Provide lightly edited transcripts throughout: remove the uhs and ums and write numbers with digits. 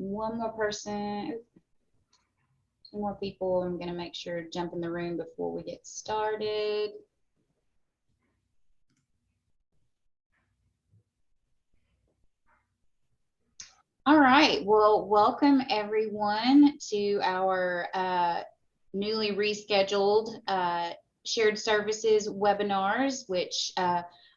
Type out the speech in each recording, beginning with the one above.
one more person, two more people. I'm going to make sure to jump in the room before we get started. All right, well, welcome everyone to our newly rescheduled shared services webinars, which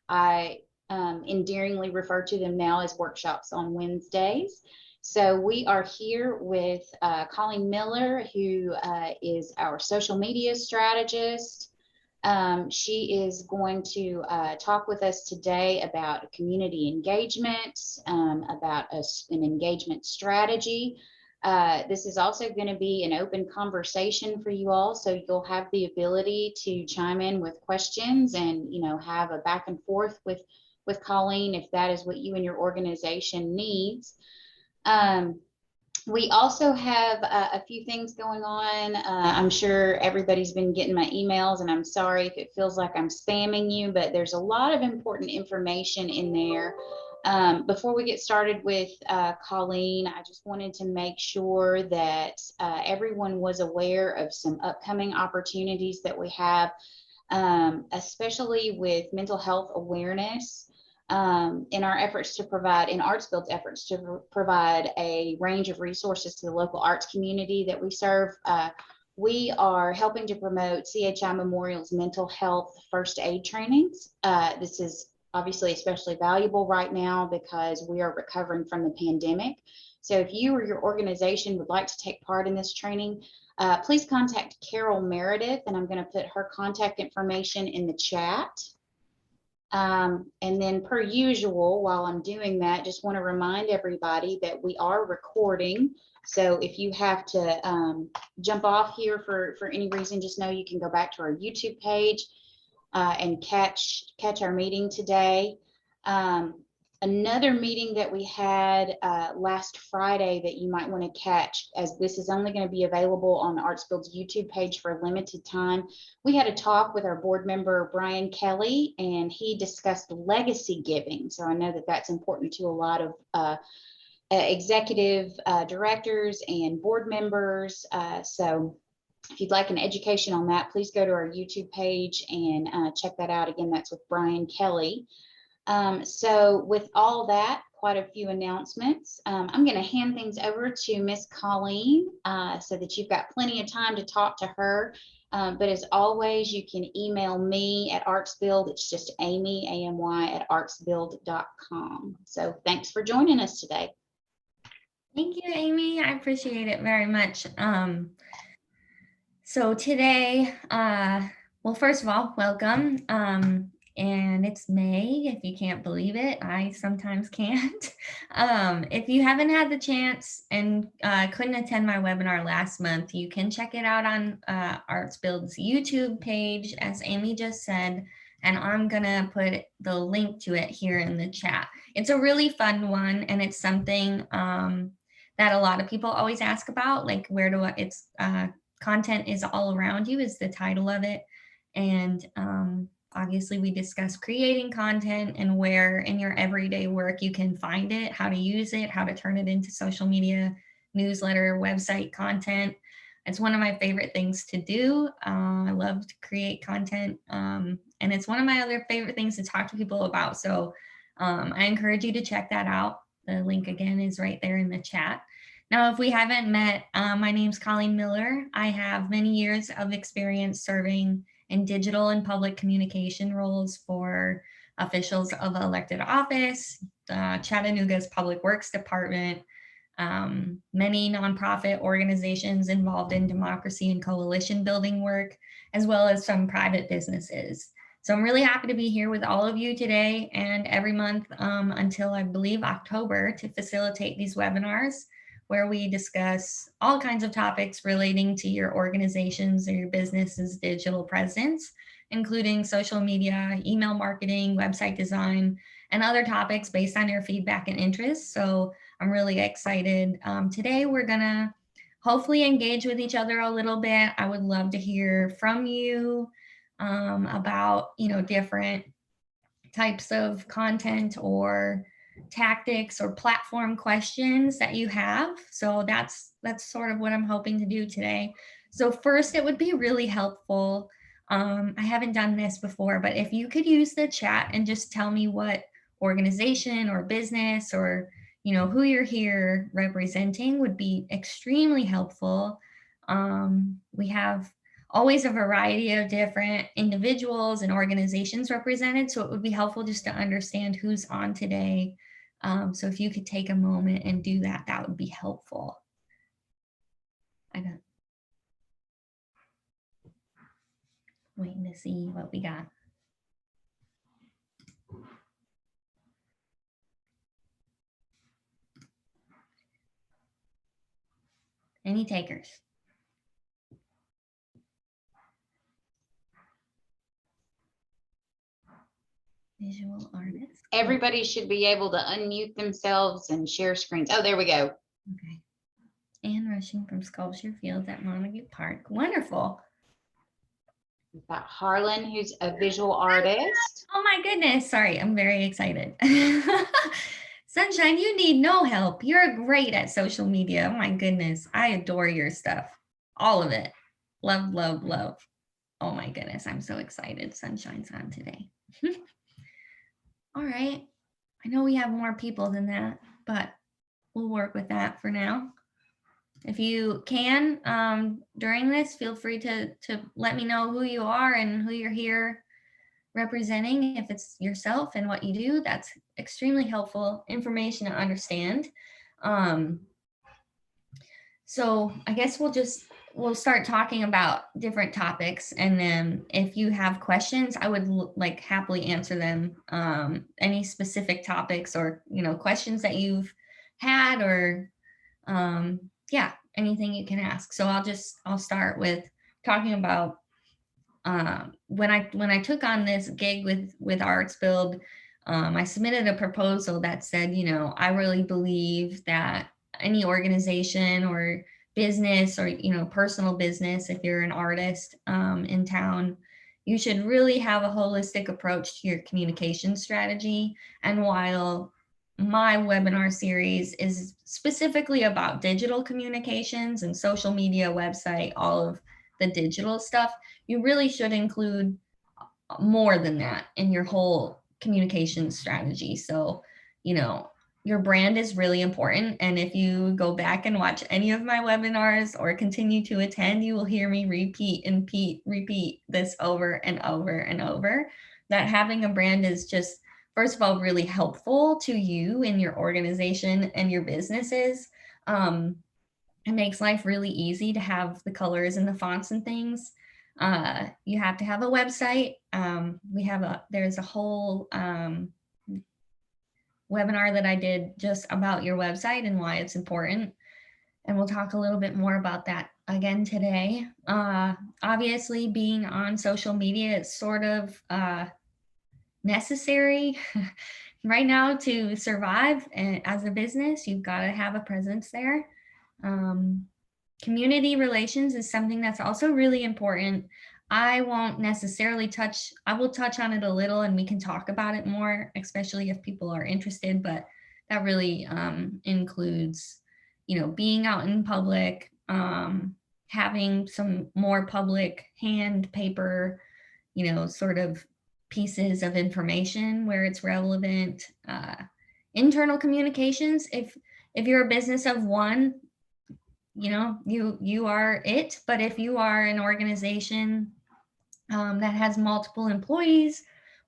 I endearingly refer to them now as workshops on Wednesdays. So we are here with Colline Miller, who is our social media strategist. She is going to talk with us today about community engagement, about an engagement strategy. This is also going to be an open conversation for you all, so you'll have the ability to chime in with questions and, you know, have a back and forth with Colline if that is what you and your organization needs. We also have a few things going on. I'm sure everybody's been getting my emails, and I'm sorry if it feels like I'm spamming you, but there's a lot of important information in there. Before we get started with Colline, I just wanted to make sure that everyone was aware of some upcoming opportunities that we have, especially with mental health awareness. In our efforts to provide, in ArtsBuild's efforts to provide a range of resources to the local arts community that we serve, we are helping to promote CHI Memorial's mental health first aid trainings. This is obviously especially valuable right now because we are recovering from the pandemic. So if you or your organization would like to take part in this training, please contact Carol Meredith, and I'm going to put her contact information in the chat. And then per usual, while I'm doing that, just want to remind everybody that we are recording. So if you have to jump off here for any reason, just know you can go back to our YouTube page and catch our meeting today. Another meeting that we had last Friday that you might want to catch, as this is only going to be available on the ArtsBuild's YouTube page for a limited time. We had a talk with our board member, Brian Kelly, and he discussed legacy giving. So I know that that's important to a lot of executive directors and board members. So if you'd like an education on that, please go to our YouTube page and check that out. Again, that's with Brian Kelly. So with all that, quite a few announcements. I'm going to hand things over to Miss Colline so that you've got plenty of time to talk to her. But as always, you can email me at ArtsBuild. It's just Amy, A-M-Y, at artsbuild.com. So thanks for joining us today. Thank you, Amy. I appreciate it very much. So today, well, first of all, welcome. And it's May, if you can't believe it. I sometimes can't. If you haven't had the chance and couldn't attend my webinar last month, you can check it out on ArtsBuild's YouTube page, as Amy just said, and I'm gonna put the link to it here in the chat. It's a really fun one, and it's something that a lot of people always ask about, like where do it's content is all around you is the title of it. And obviously, we discuss creating content and where in your everyday work you can find it, how to use it, how to turn it into social media, newsletter, website content. It's one of my favorite things to do. I love to create content, and it's one of my other favorite things to talk to people about. So I encourage you to check that out. The link again is right there in the chat. Now, if we haven't met, my name's Colline Miller. I have many years of experience serving in digital and public communication roles for officials of elected office, Chattanooga's Public Works Department, many nonprofit organizations involved in democracy and coalition building work, as well as some private businesses. So I'm really happy to be here with all of you today and every month until I believe October to facilitate these webinars, where we discuss all kinds of topics relating to your organization's or your business's digital presence, including social media, email marketing, website design, and other topics based on your feedback and interests. So I'm really excited. Today, we're gonna hopefully engage with each other a little bit. I would love to hear from you about, different types of content or tactics or platform questions that you have. So that's sort of what I'm hoping to do today. So first, it would be really helpful. I haven't done this before, but if you could use the chat and just tell me what organization or business or who you're here representing would be extremely helpful. We have always a variety of different individuals and organizations represented, so it would be helpful just to understand who's on today. So if you could take a moment and do that, that would be helpful. Waiting to see what we got. Any takers? Visual artists. Everybody should be able to unmute themselves and share screens. Oh, there we go. Okay. And rushing from Sculpture Fields at Montague Park. Wonderful. We've got Harlan, who's a visual artist. Oh my goodness. Sorry, I'm very excited. Sunshine, you need no help. You're great at social media. Oh my goodness. I adore your stuff. All of it. Love, love, love. Oh my goodness. I'm so excited. Sunshine's on today. All right. I know we have more people than that, but we'll work with that for now. If you can, during this, feel free to let me know who you are and who you're here representing. If it's yourself and what you do, that's extremely helpful information to understand. So I guess we'll start talking about different topics, and then if you have questions, I would happily answer them. Any specific topics or questions that you've had, or yeah, anything you can ask. So I'll start with talking about when I took on this gig with Arts Build. I submitted a proposal that said, I really believe that any organization or business or personal business, if you're an artist in town, you should really have a holistic approach to your communication strategy. And while my webinar series is specifically about digital communications and social media, website, all of the digital stuff, you really should include more than that in your whole communication strategy. So, your brand is really important. And if you go back and watch any of my webinars or continue to attend, you will hear me repeat this over and over and over, that having a brand is just, first of all, really helpful to you and your organization and your businesses. It makes life really easy to have the colors and the fonts and things. You have to have a website. There's a whole webinar that I did just about your website and why it's important. And we'll talk a little bit more about that again today. Obviously, being on social media, it's sort of necessary right now to survive. And as a business, you've got to have a presence there. Community relations is something that's also really important. I won't necessarily I will touch on it a little and we can talk about it more, especially if people are interested, but that really includes, being out in public, having some more public hand, paper, sort of pieces of information where it's relevant. Internal communications, if you're a business of one, you are it. But if you are an organization that has multiple employees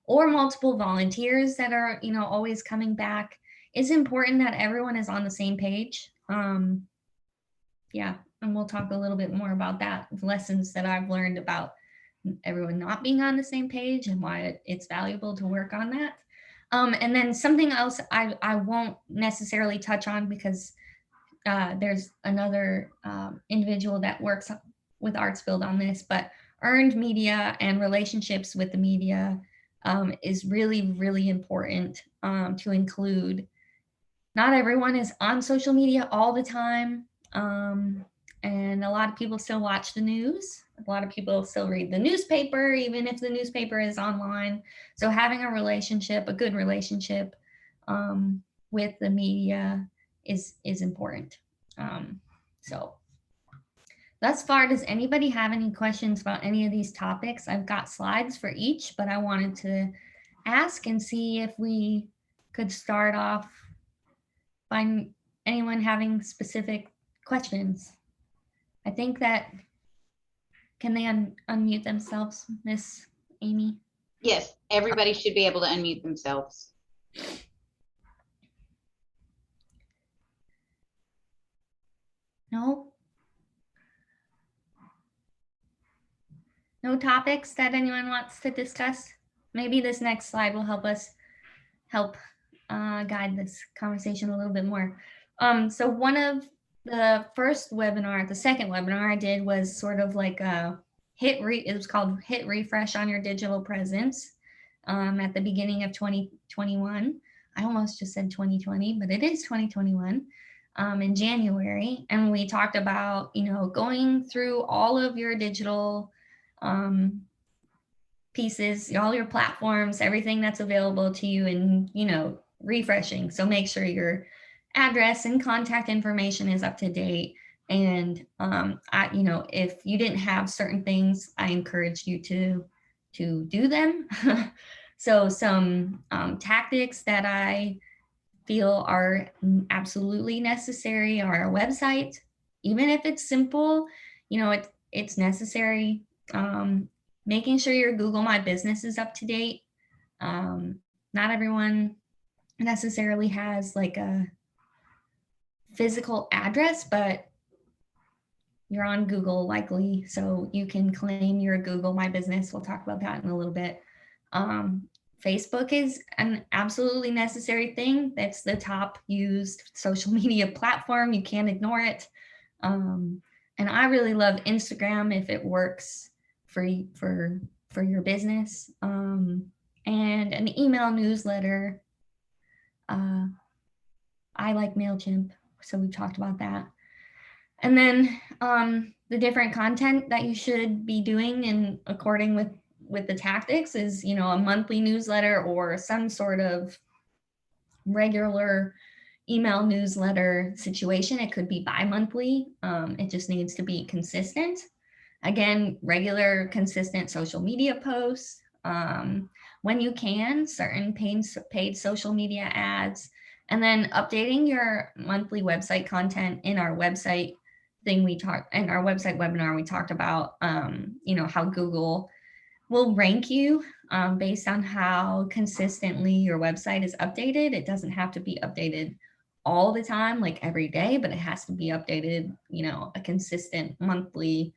or multiple volunteers that are, always coming back, it's important that everyone is on the same page. Yeah, and we'll talk a little bit more about that, lessons that I've learned about everyone not being on the same page and why it's valuable to work on that. And then something else I won't necessarily touch on because there's another individual that works with Arts Build on this, but earned media and relationships with the media is really, really important to include. Not everyone is on social media all the time. And a lot of people still watch the news. A lot of people still read the newspaper, even if the newspaper is online. So having a relationship, a good relationship, with the media is important. So thus far, does anybody have any questions about any of these topics? I've got slides for each, but I wanted to ask and see if we could start off by anyone having specific questions. I think that, can they unmute themselves, Miss Amy? Yes, everybody should be able to unmute themselves. No? No topics that anyone wants to discuss? Maybe this next slide will help us guide this conversation a little bit more. So one of the second webinar I did was sort of like a it was called Hit Refresh on Your Digital Presence at the beginning of 2021. I almost just said 2020, but it is 2021 in January. And we talked about, going through all of your digital pieces, all your platforms, everything that's available to you, and refreshing. So make sure your address and contact information is up to date. And if you didn't have certain things, I encourage you to do them. So some tactics that I feel are absolutely necessary are our website. Even if it's simple, it's necessary. Making sure your Google My Business is up to date. Not everyone necessarily has like a physical address, but you're on Google likely, so you can claim your Google My Business. We'll talk about that in a little bit. Facebook is an absolutely necessary thing. That's the top used social media platform. You can't ignore it. And I really love Instagram if it works for your business. And an email newsletter. I like MailChimp, so we talked about that. And then the different content that you should be doing and according with the tactics is, a monthly newsletter or some sort of regular email newsletter situation. It could be bi-monthly. It just needs to be consistent. Again, regular, consistent social media posts. When you can, certain paid social media ads, and then updating your monthly website content. In our website website webinar, we talked about, how Google will rank you based on how consistently your website is updated. It doesn't have to be updated all the time, like every day, but it has to be updated, a consistent monthly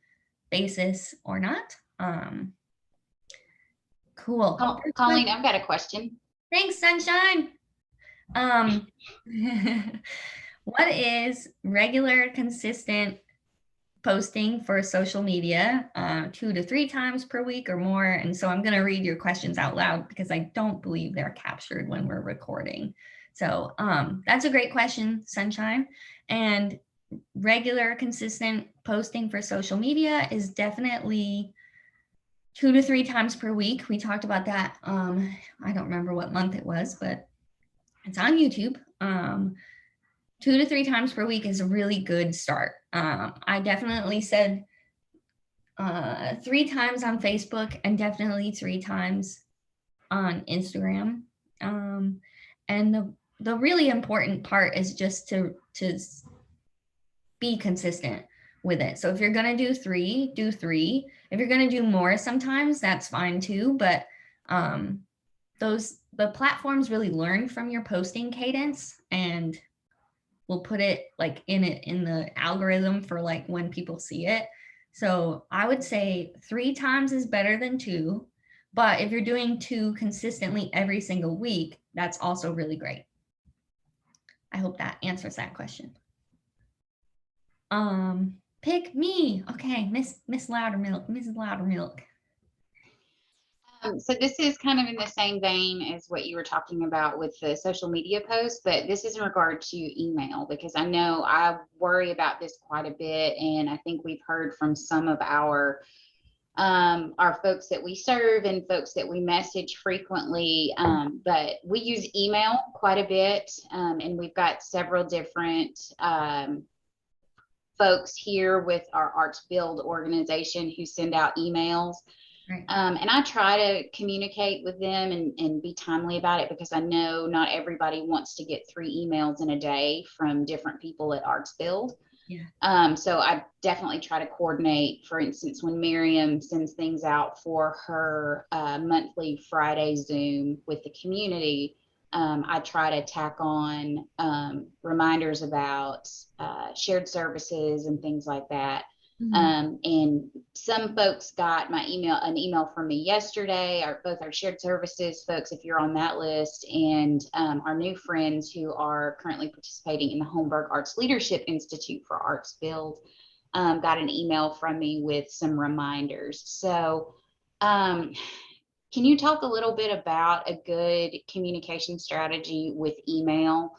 basis or not. Cool. Colleen, I've got a question. Thanks, Sunshine. What is regular, consistent posting for social media 2 to 3 times per week or more? And so I'm going to read your questions out loud because I don't believe they're captured when we're recording. So that's a great question, Sunshine. And regular, consistent posting for social media is definitely 2 to 3 times per week. We talked about that. I don't remember what month it was, but it's on YouTube. 2 to 3 times per week is a really good start. I definitely said 3 times on Facebook and definitely 3 times on Instagram. And the really important part is just to be consistent with it. So if you're going to do 3, do 3. If you're going to do more sometimes, that's fine too. But the platforms really learn from your posting cadence and will put it like in the algorithm for like when people see it. So I would say 3 times is better than 2. But if you're doing 2 consistently every single week, that's also really great. I hope that answers that question. Pick me. Okay, Miss Loudermilk, Mrs. Loudermilk. So this is kind of in the same vein as what you were talking about with the social media posts, but this is in regard to email, because I know I worry about this quite a bit. And I think we've heard from some of our our folks that we serve and folks that we message frequently. But we use email quite a bit, and we've got several different folks here with our Arts Build organization who send out emails. Right. And I try to communicate with them and be timely about it, because I know not everybody wants to get 3 emails in a day from different people at Arts Build. Yeah. So I definitely try to coordinate. For instance, when Miriam sends things out for her monthly Friday Zoom with the community, I try to tack on reminders about shared services and things like that. And some folks got an email from me yesterday, both our shared services folks, if you're on that list, and our new friends who are currently participating in the Holmberg Arts Leadership Institute for Arts Build, got an email from me with some reminders. So can you talk a little bit about a good communication strategy with email?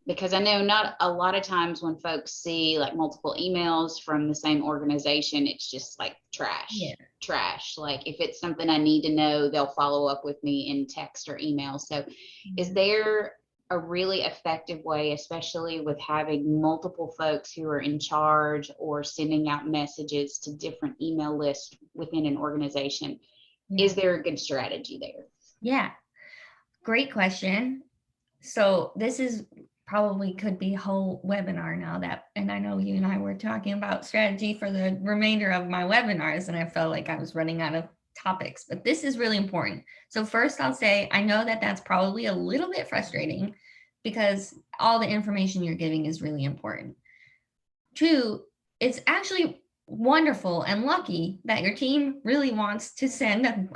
Because I know not a lot of times when folks see like multiple emails from the same organization, it's just like trash. Like if it's something I need to know, they'll follow up with me in text or email. So is there a really effective way, especially with having multiple folks who are in charge or sending out messages to different email lists within an organization? Is there a good strategy there? Yeah, great question. So this is probably could be a whole webinar now, and I know you and I were talking about strategy for the remainder of my webinars, and I felt like I was running out of topics, but this is really important. So first I'll say, I know that that's probably a little bit frustrating because all the information you're giving is really important. 2, it's actually wonderful and lucky that your team really wants to send,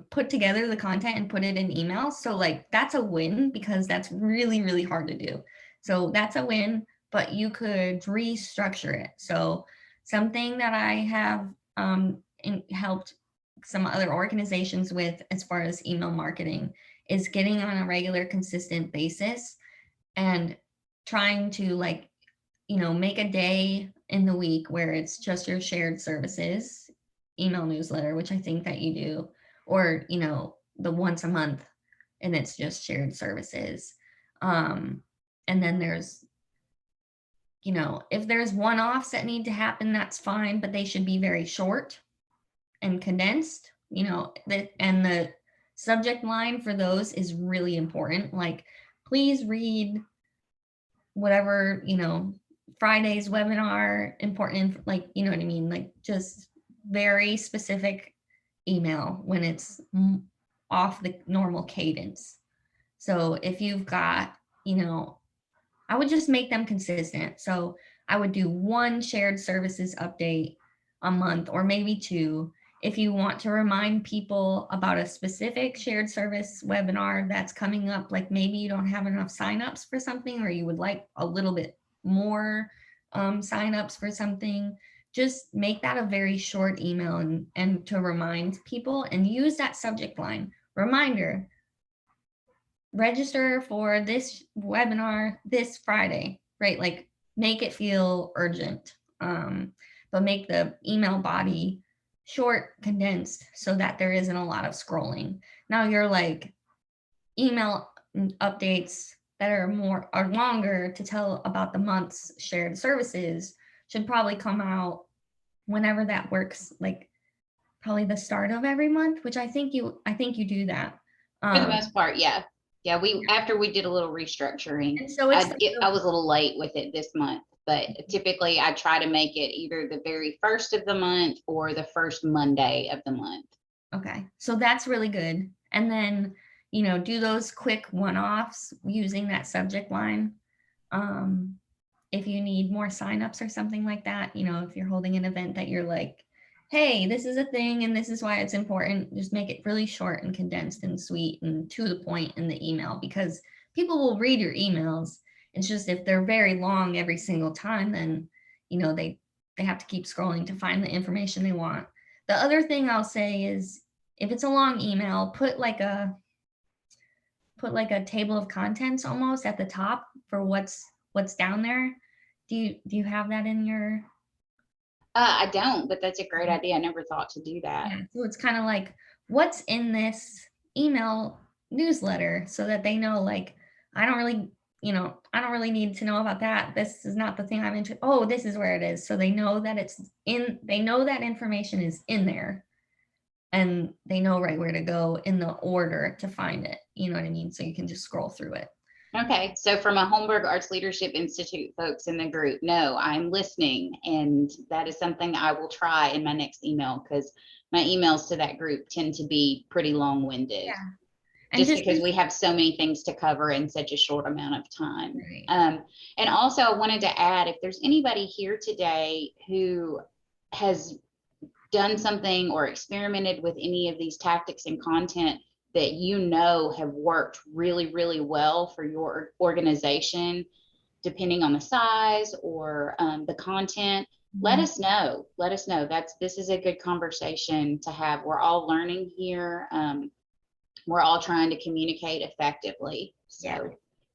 put together the content and put it in emails. So like that's a win, because that's really, really hard to do. So that's a win, but you could restructure it. So something that I have helped some other organizations with as far as email marketing is getting on a regular, consistent basis and trying to make a day in the week where it's just your shared services email newsletter, which I think that you do, or, the once a month and it's just shared services. And then there's, if there's one-offs that need to happen, that's fine, but they should be very short and condensed, and the subject line for those is really important. Like, please read whatever, Friday's webinar, important, like, you know what I mean? Like just very specific email when it's off the normal cadence. So if you've got, I would just make them consistent. So I would do 1 shared services update a month, or maybe 2. If you want to remind people about a specific shared service webinar that's coming up, like maybe you don't have enough signups for something, or you would like a little bit more signups for something, just make that a very short email and to remind people, and use that subject line, reminder, register for this webinar this Friday, right? Like make it feel urgent, but make the email body short, condensed, so that there isn't a lot of scrolling. Now your like email updates that are longer to tell about the month's shared services should probably come out whenever that works, like probably the start of every month, which I think you do that. For the most part, yeah. Yeah, after we did a little restructuring, and so I was a little late with it this month, but typically I try to make it either the very first of the month or the first Monday of the month. Okay, so that's really good. And then, do those quick one-offs using that subject line. If you need more signups or something like that, if you're holding an event that you're like, hey, this is a thing and this is why it's important, just make it really short and condensed and sweet and to the point in the email, because people will read your emails. It's just if they're very long every single time, then, they have to keep scrolling to find the information they want. The other thing I'll say is, if it's a long email, put like a table of contents almost at the top for what's down there. Do you have that in your? I don't, but that's a great idea. I never thought to do that. Yeah, so it's kind of like what's in this email newsletter so that they know, like, I don't really, I don't really need to know about that. This is not the thing I'm interested. Oh, this is where it is. So they know that they know that information is in there, and they know right where to go in the order to find it. You know what I mean? So you can just scroll through it. Okay, so from a Holmberg Arts Leadership Institute folks in the group, no, I'm listening, and that is something I will try in my next email, because my emails to that group tend to be pretty long-winded, Yeah. And just just because we have so many things to cover in such a short amount of time. right. And also I wanted to add, if there's anybody here today who has done something or experimented with any of these tactics and content that have worked really, really well for your organization, depending on the size or the content, let us know. Let us know. This is a good conversation to have. We're all learning here. We're all trying to communicate effectively. So Yeah.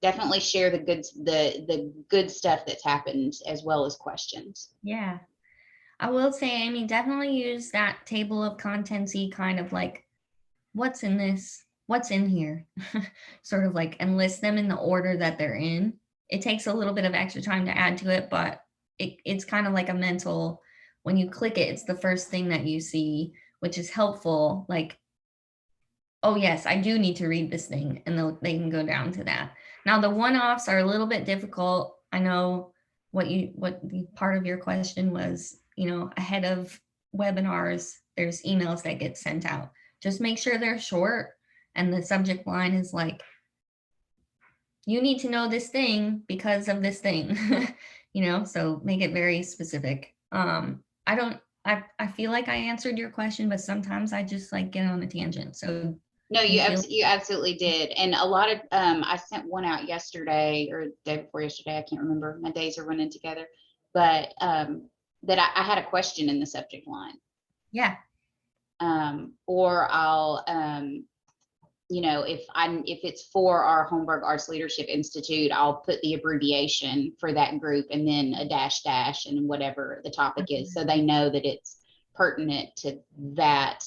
definitely share the good stuff that's happened, as well as questions. Yeah. I will say, Amy, definitely use that table of contentsy kind of like, what's in this? What's in here? Sort of like, and list them in the order that they're in. It takes a little bit of extra time to add to it, but it's kind of like a mental, when you click it, it's the first thing that you see, which is helpful. Like, oh yes, I do need to read this thing, and they can go down to that. Now the one-offs are a little bit difficult. I know what the part of your question was, ahead of webinars, there's emails that get sent out. Just make sure they're short, and the subject line is like, you need to know this thing because of this thing. So make it very specific. I feel like I answered your question, but sometimes I just like get on a tangent. So No, you feel you absolutely did. And a lot of, I sent one out yesterday or the day before yesterday. I can't remember. My days are running together, but that I had a question in the subject line. Yeah. Or I'll, if it's for our Holmberg Arts Leadership Institute, I'll put the abbreviation for that group and then a dash and whatever the topic is, so they know that it's pertinent to that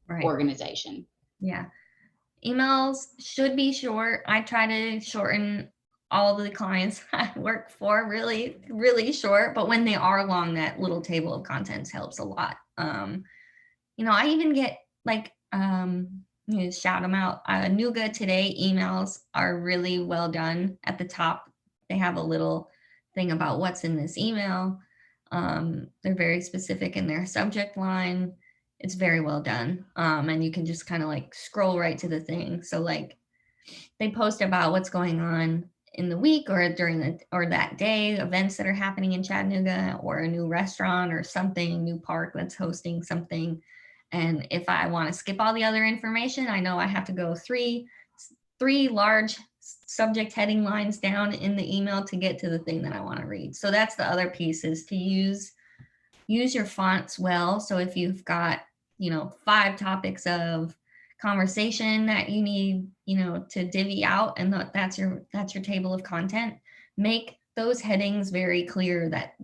Right. organization. Yeah. Emails should be short. I try to shorten all of the clients I work for really, really short, but when they are long, that little table of contents helps a lot. I even get like, shout them out. Nuga Today emails are really well done. At the top, they have a little thing about what's in this email. They're very specific in their subject line. It's very well done. And you can just kind of like scroll right to the thing. So like they post about what's going on in the week or or that day, events that are happening in Chattanooga, or a new restaurant or something, new park that's hosting something. And if I want to skip all the other information, I know I have to go three large subject heading lines down in the email to get to the thing that I want to read. So that's the other piece, is to use your fonts well. So if you've got, 5 topics of conversation that you need, to divvy out, and that's your table of content, make those headings very clear that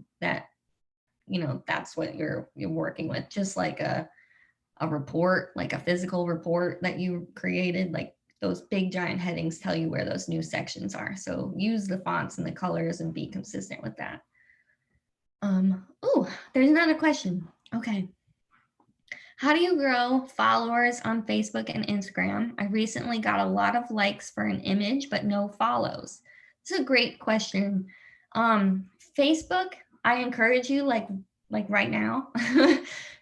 that's what you're working with. Just like a report, like a physical report that you created, like those big giant headings tell you where those new sections are. So use the fonts and the colors and be consistent with that. There's another question. Okay. How do you grow followers on Facebook and Instagram? I recently got a lot of likes for an image, but no follows. It's a great question. Facebook, I encourage you, like right now,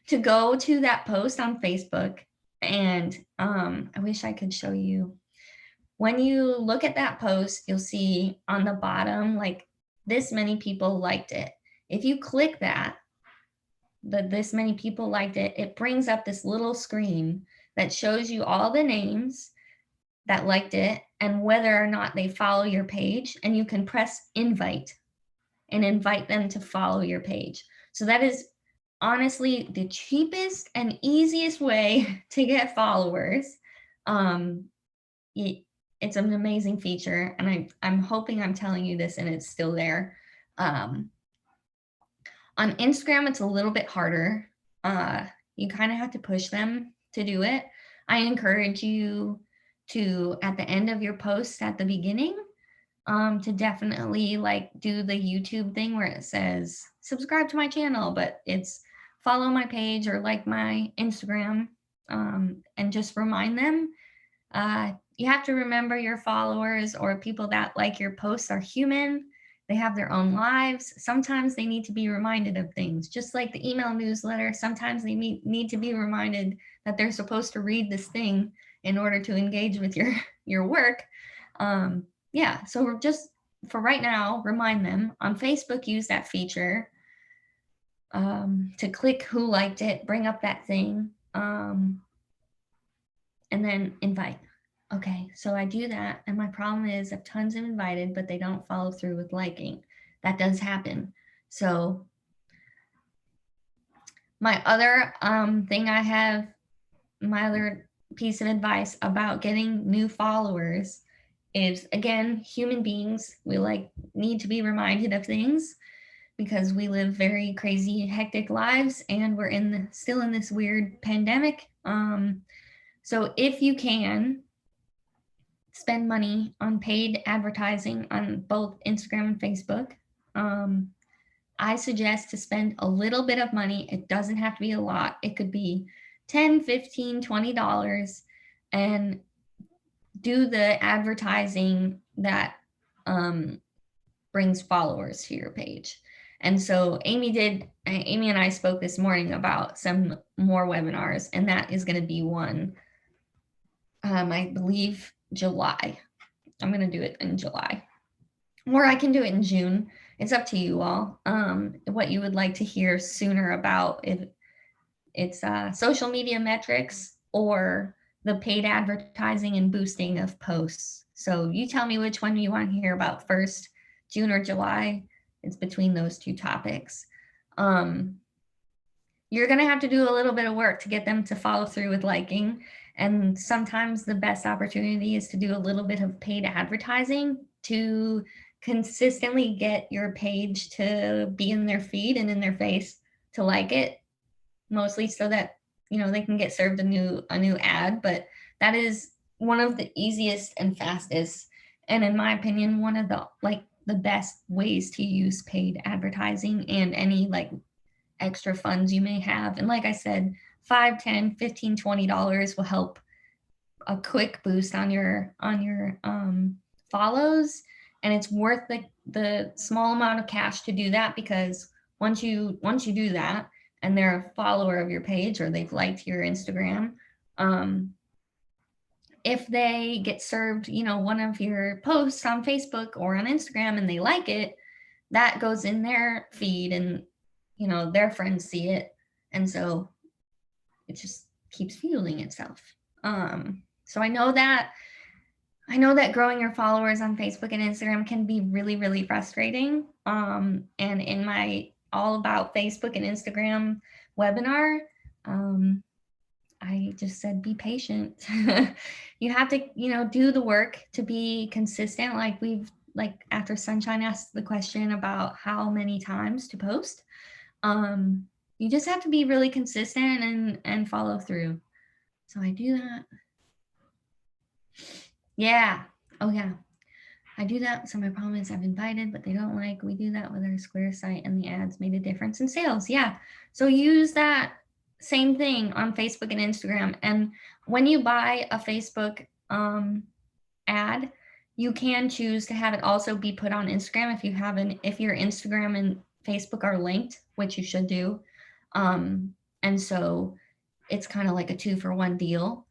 to go to that post on Facebook. And I wish I could show you. When you look at that post, you'll see on the bottom, like, this many people liked it. If you click that, this many people liked it, it brings up this little screen that shows you all the names that liked it and whether or not they follow your page. And you can press invite and invite them to follow your page. So that is honestly the cheapest and easiest way to get followers. It's an amazing feature, and I'm hoping I'm telling you this and it's still there. On Instagram, it's a little bit harder. You kind of have to push them to do it. I encourage you to, at the end of your post at the beginning, to definitely like do the YouTube thing where it says subscribe to my channel, but it's follow my page or like my Instagram, and just remind them. You have to remember your followers or people that like your posts are human. They have their own lives. Sometimes they need to be reminded of things, just like the email newsletter. Sometimes they need to be reminded that they're supposed to read this thing in order to engage with your work. Yeah, so we're just, for right now, remind them. On Facebook, use that feature to click who liked it, bring up that thing, and then invite. Okay, so I do that, and my problem is I've tons of invited, but they don't follow through with liking. That does happen. So my other thing I have, my other piece of advice about getting new followers is, again, human beings, we need to be reminded of things because we live very crazy, hectic lives, and we're still in this weird pandemic. So if you can spend money on paid advertising on both Instagram and Facebook, I suggest to spend a little bit of money. It doesn't have to be a lot. It could be $10, $15, $20, and do the advertising that brings followers to your page. And so Amy and I spoke this morning about some more webinars, and that is going to be one, I believe July. I'm going to do it in July, or I can do it in June. It's up to you all, what you would like to hear sooner about, if it's social media metrics or the paid advertising and boosting of posts. So you tell me which one you want to hear about first, June or July. It's between those two topics. You're going to have to do a little bit of work to get them to follow through with liking. And sometimes the best opportunity is to do a little bit of paid advertising to consistently get your page to be in their feed and in their face to like it, mostly so that they can get served a new ad. But that is one of the easiest and fastest, and in my opinion, one of the best ways to use paid advertising and any extra funds you may have. And like I said, $5, $10, $15, $20 will help a quick boost on your follows, and it's worth the small amount of cash to do that, because once you do that and they're a follower of your page or they've liked your Instagram, if they get served one of your posts on Facebook or on Instagram and they like it, that goes in their feed and their friends see it, and so it just keeps fueling itself. So I know that growing your followers on Facebook and Instagram can be really, really frustrating. And in my all about Facebook and Instagram webinar, I just said, be patient. You have to, do the work to be consistent. After Sunshine asked the question about how many times to post, you just have to be really consistent and follow through. So I do that. Yeah. Oh yeah. I do that. So my problem is I've invited, but they don't like. We do that with our Square site, and the ads made a difference in sales. Yeah. So use that same thing on Facebook and Instagram. And when you buy a Facebook ad, you can choose to have it also be put on Instagram if your Instagram and Facebook are linked, which you should do. And so it's kind of like a 2-for-1 deal.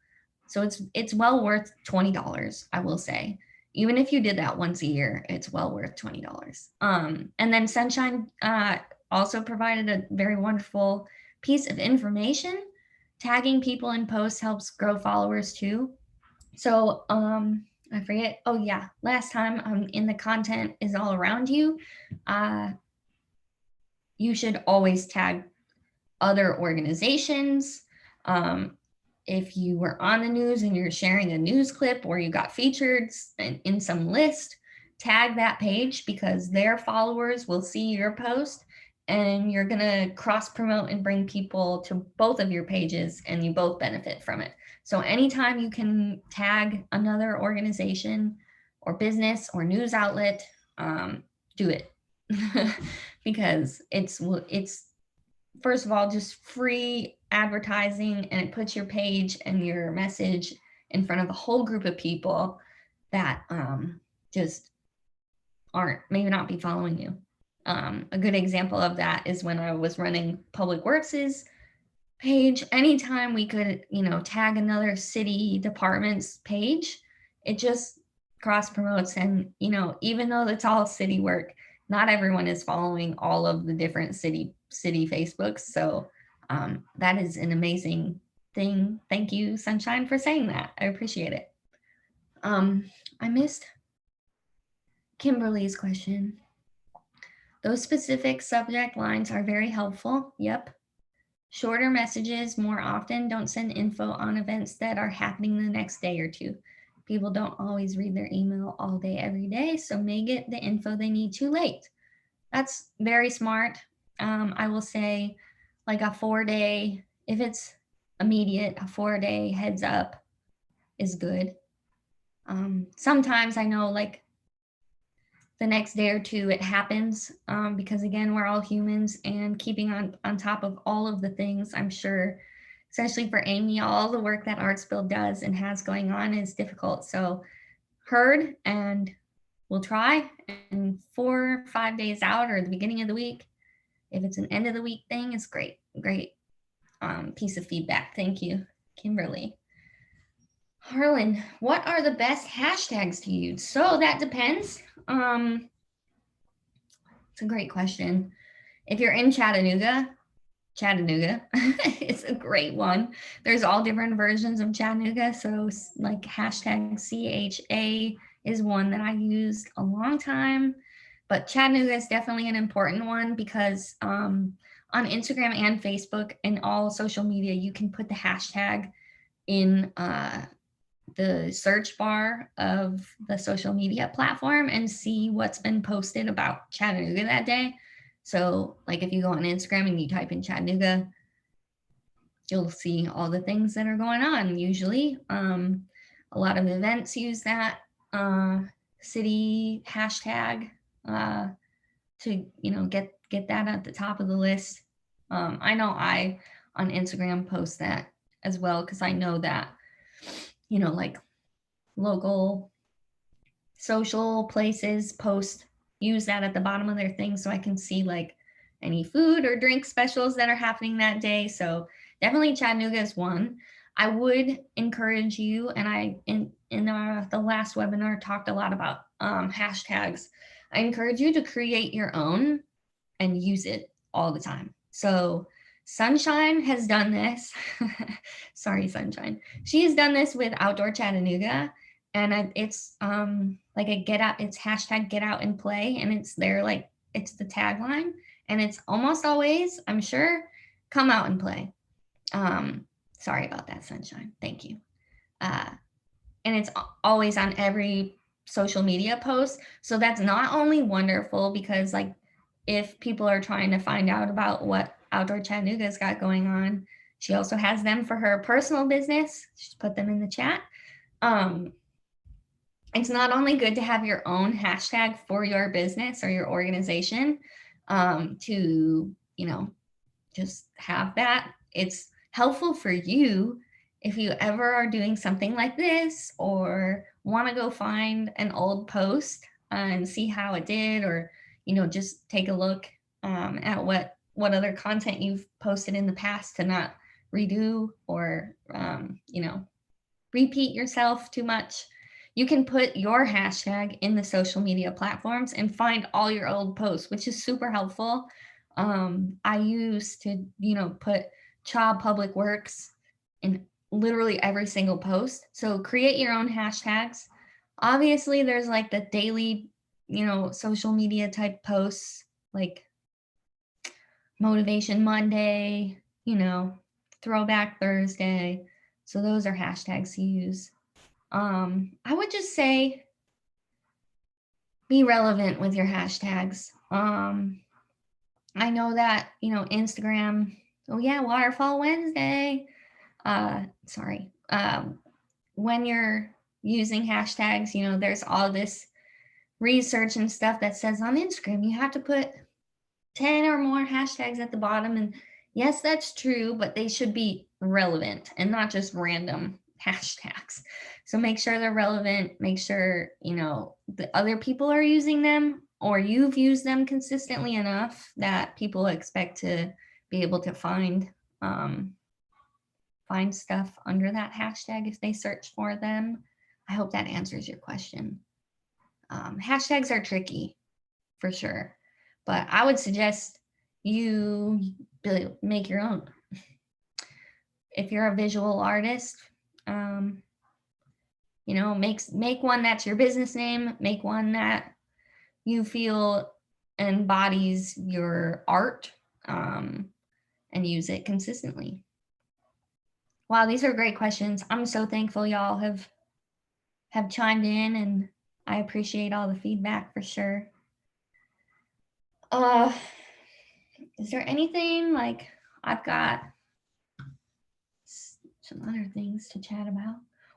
So it's well worth $20, I will say. Even if you did that once a year, it's well worth $20. And then Sunshine also provided a very wonderful piece of information. Tagging people in posts helps grow followers too. So I forget. Oh yeah, last time in the content is all around you. You should always tag other organizations. If you were on the news and you're sharing a news clip or you got featured in some list, tag that page, because their followers will see your post and you're going to cross promote and bring people to both of your pages, and you both benefit from it. So anytime you can tag another organization or business or news outlet, do it. Because it's first of all just free advertising, and it puts your page and your message in front of a whole group of people that just aren't, maybe not be following you. A good example of that is when I was running Public Works's page. Anytime we could, tag another city department's page, it just cross promotes. And, even though it's all city work, not everyone is following all of the different city Facebooks. So that is an amazing thing. Thank you, Sunshine, for saying that. I appreciate it. I missed Kimberly's question. Those specific subject lines are very helpful. Yep. Shorter messages more often. Don't send info on events that are happening the next day or two. People don't always read their email all day, every day, so may get the info they need too late. That's very smart. I will say like a 4-day, if it's immediate, a 4-day heads up is good. Sometimes I know like the next day or two it happens, because again, we're all humans, and keeping on top of all of the things, I'm sure, especially for Amy, all the work that ArtsBuild does and has going on is difficult. So heard, and we'll try. And 4 or 5 days out or the beginning of the week, if it's an end of the week thing, it's great piece of feedback. Thank you, Kimberly. Harlan, what are the best hashtags to use? So that depends. It's a great question. If you're in Chattanooga, it's a great one. There's all different versions of Chattanooga. So like hashtag CHA is one that I used a long time, but Chattanooga is definitely an important one because on Instagram and Facebook and all social media, you can put the hashtag in the search bar of the social media platform and see what's been posted about Chattanooga that day. So like if you go on Instagram and you type in Chattanooga, you'll see all the things that are going on usually. A lot of events use that city hashtag to get that at the top of the list. I know I on Instagram post that as well because I know that like local social places use that at the bottom of their thing, so I can see like any food or drink specials that are happening that day. So definitely Chattanooga is one. I would encourage you, and I in the last webinar talked a lot about hashtags. I encourage you to create your own and use it all the time. So Sunshine has done this. Sorry, Sunshine. She has done this with Outdoor Chattanooga, and it's like a it's hashtag get out and play, and it's there like it's the tagline, and it's almost always, I'm sure, come out and play. Sorry about that, Sunshine. Thank you. And it's always on every social media post. So that's not only wonderful because like if people are trying to find out about what Outdoor Chattanooga's got going on, she also has them for her personal business. She's put them in the chat. It's not only good to have your own hashtag for your business or your organization, to, just have that. It's helpful for you if you ever are doing something like this or want to go find an old post and see how it did, or, just take a look at what other content you've posted in the past to not redo or, repeat yourself too much. You can put your hashtag in the social media platforms and find all your old posts, which is super helpful. I used to, put CHA Public Works in literally every single post. So create your own hashtags. Obviously, there's like the daily, social media type posts like Motivation Monday, Throwback Thursday. So those are hashtags to use. I would just say be relevant with your hashtags. I know that, Instagram, oh yeah, Waterfall Wednesday. Sorry. When you're using hashtags, there's all this research and stuff that says on Instagram, you have to put 10 or more hashtags at the bottom. And yes, that's true, but they should be relevant and not just random hashtags. So make sure they're relevant, make sure, the other people are using them or you've used them consistently enough that people expect to be able to find stuff under that hashtag if they search for them. I hope that answers your question. Hashtags are tricky for sure, but I would suggest you make your own. If you're a visual artist, make one that's your business name, make one that you feel embodies your art, and use it consistently. Wow, these are great questions. I'm so thankful y'all have chimed in, and I appreciate all the feedback for sure. Is there anything like I've got some other things to chat about?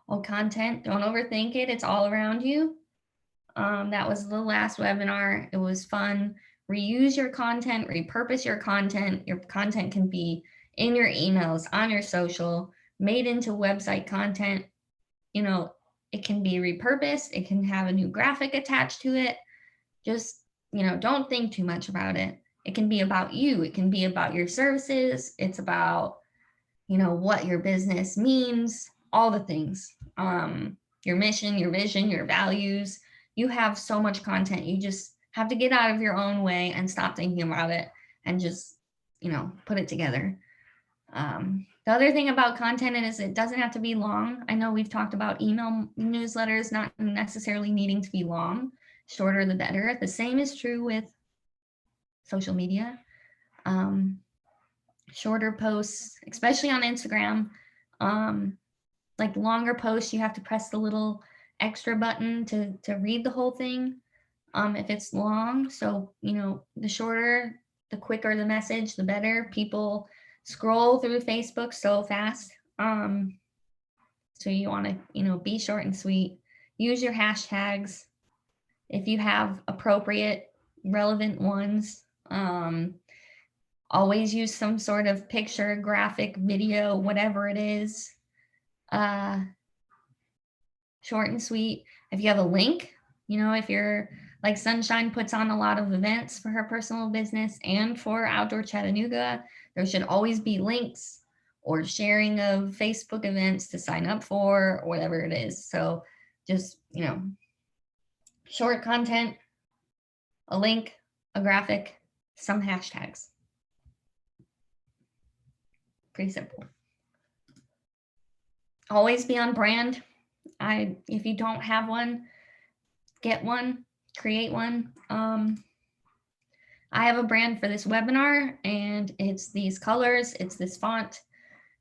Oh, content, don't overthink it. It's all around you. That was the last webinar. It was fun. Reuse your content, repurpose your content. Your content can be in your emails, on your social, made into website content. It can be repurposed. It can have a new graphic attached to it. Just, don't think too much about it. It can be about you. It can be about your services. It's about, what your business means, all the things, your mission, your vision, your values. You have so much content. You just have to get out of your own way and stop thinking about it and just, put it together. The other thing about content is it doesn't have to be long. I know we've talked about email newsletters not necessarily needing to be long. Shorter the better. The same is true with social media. Shorter posts, especially on Instagram. Like longer posts, you have to press the little extra button to read the whole thing if it's long. So, the shorter, the quicker the message, the better. People scroll through Facebook so fast. So you want to, be short and sweet. Use your hashtags if you have appropriate, relevant ones. Always use some sort of picture, graphic, video, whatever it is. Short and sweet. If you have a link, if you're like Sunshine puts on a lot of events for her personal business and for Outdoor Chattanooga, there should always be links or sharing of Facebook events to sign up for, or whatever it is. So just, short content, a link, a graphic, some hashtags. Pretty simple. Always be on brand. If you don't have one, get one, create one. I have a brand for this webinar, and it's these colors, it's this font,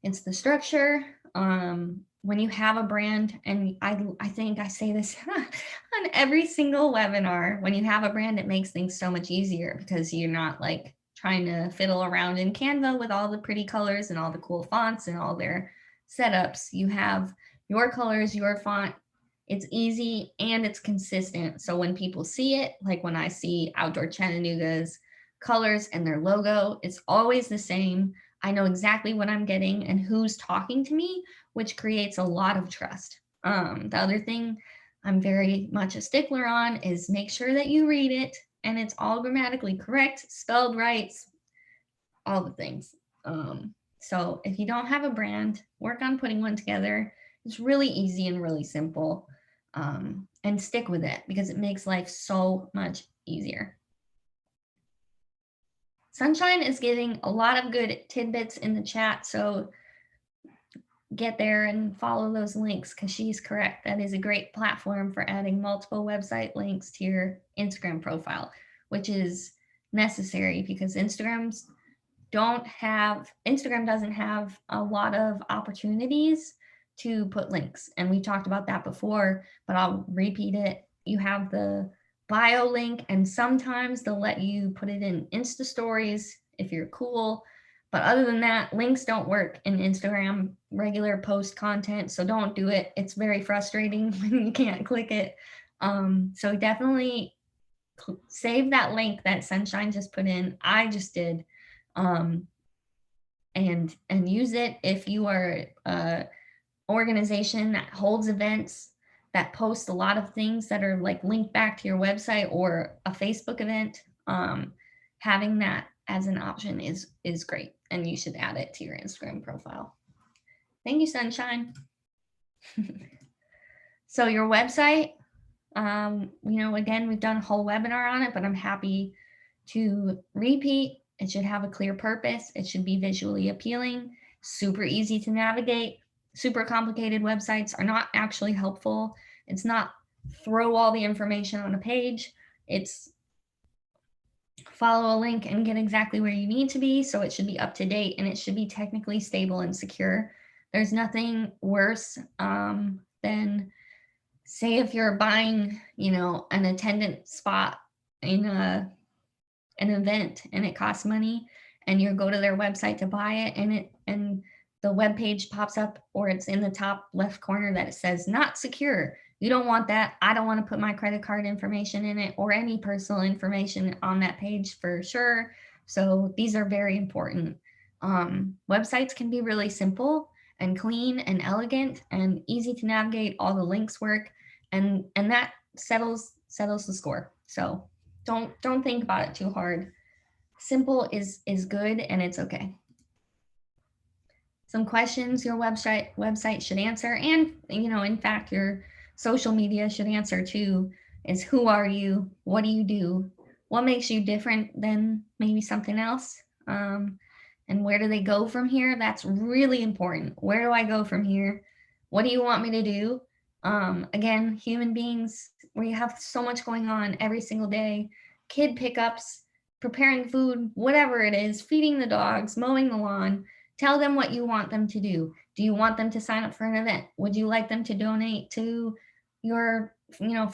it's the structure. When you have a brand, and I think I say this on every single webinar, when you have a brand, it makes things so much easier because you're not like trying to fiddle around in Canva with all the pretty colors and all the cool fonts and all their setups. You have your colors, your font. It's easy and it's consistent. So when people see it, like when I see Outdoor Chattanooga's colors and their logo, it's always the same. I know exactly what I'm getting and who's talking to me, which creates a lot of trust. The other thing I'm very much a stickler on is make sure that you read it and it's all grammatically correct, spelled right, all the things. So if you don't have a brand, work on putting one together. It's really easy and really simple. And stick with it because it makes life so much easier. Sunshine is giving a lot of good tidbits in the chat, so get there and follow those links because she's correct. That is a great platform for adding multiple website links to your Instagram profile, which is necessary because Instagram doesn't have a lot of opportunities to put links. And we talked about that before, but I'll repeat it. You have the bio link, and sometimes they'll let you put it in Insta stories if you're cool. But other than that, links don't work in Instagram regular post content, so don't do it. It's very frustrating when you can't click it. So definitely save that link that Sunshine just put in. I just did. And use it if you are a organization that holds events, that posts a lot of things that are like linked back to your website or a Facebook event. Having that as an option is great, and you should add it to your Instagram profile. Thank you, Sunshine. So your website, again, we've done a whole webinar on it, but I'm happy to repeat. It should have a clear purpose. It should be visually appealing, super easy to navigate. Super complicated websites are not actually helpful. It's not throw all the information on a page. It's follow a link and get exactly where you need to be. So it should be up to date, and it should be technically stable and secure. There's nothing worse than, say, if you're buying, an attendance spot in an event and it costs money, and you go to their website to buy it, and the web page pops up, or it's in the top left corner that it says not secure. You don't want that. I don't want to put my credit card information in it or any personal information on that page for sure. So these are very important. Websites can be really simple and clean and elegant and easy to navigate. All the links work, and that settles the score. So don't think about it too hard. Simple is good, and it's okay. Some questions your website should answer, and in fact your social media should answer too, is who are you? What do you do? What makes you different than maybe something else? And where do they go from here? That's really important. Where do I go from here? What do you want me to do? Again, human beings, we have so much going on every single day. Kid pickups, preparing food, whatever it is, feeding the dogs, mowing the lawn. Tell them what you want them to do. Do you want them to sign up for an event? Would you like them to donate to your,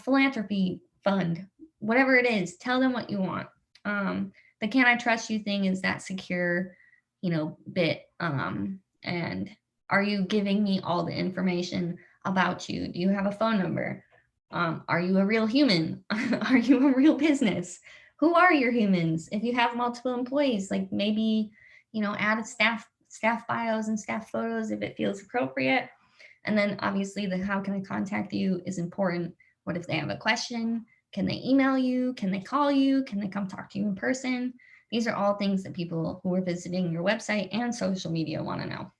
philanthropy fund? Whatever it is, tell them what you want. The can I trust you thing is that secure, bit. And are you giving me all the information about you? Do you have a phone number? Are you a real human? Are you a real business? Who are your humans? If you have multiple employees, like maybe, add a staff bios and staff photos if it feels appropriate. And then obviously the how can I contact you is important. What if they have a question? Can they email you? Can they call you? Can they come talk to you in person? These are all things that people who are visiting your website and social media want to know.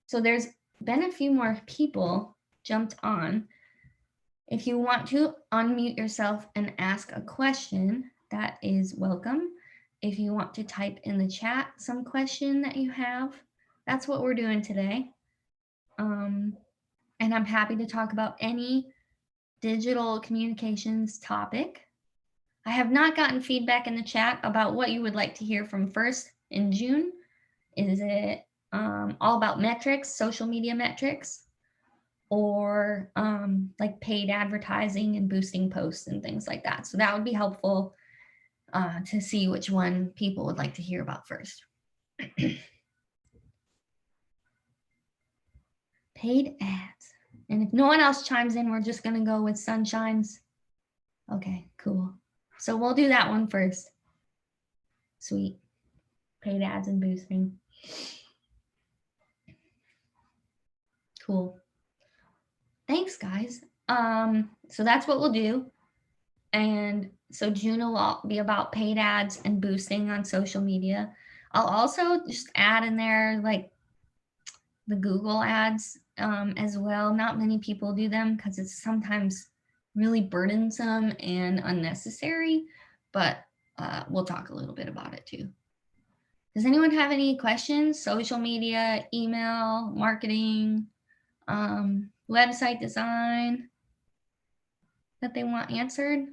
So there's been a few more people jumped on. If you want to unmute yourself and ask a question, that is welcome. If you want to type in the chat some question that you have, that's what we're doing today. And I'm happy to talk about any digital communications topic. I have not gotten feedback in the chat about what you would like to hear from first in June. Is it all about metrics, social media metrics, or like paid advertising and boosting posts and things like that? So that would be helpful to see which one people would like to hear about first. Paid ads. And if no one else chimes in, we're just going to go with Sunshine's. Okay, cool. So we'll do that one first. Sweet. Paid ads and boosting. Cool. Thanks, guys. So that's what we'll do. And so June will be about paid ads and boosting on social media. I'll also just add in there like the Google ads as well. Not many people do them because it's sometimes really burdensome and unnecessary, but we'll talk a little bit about it too. Does anyone have any questions? Social media, email, marketing, website design that they want answered?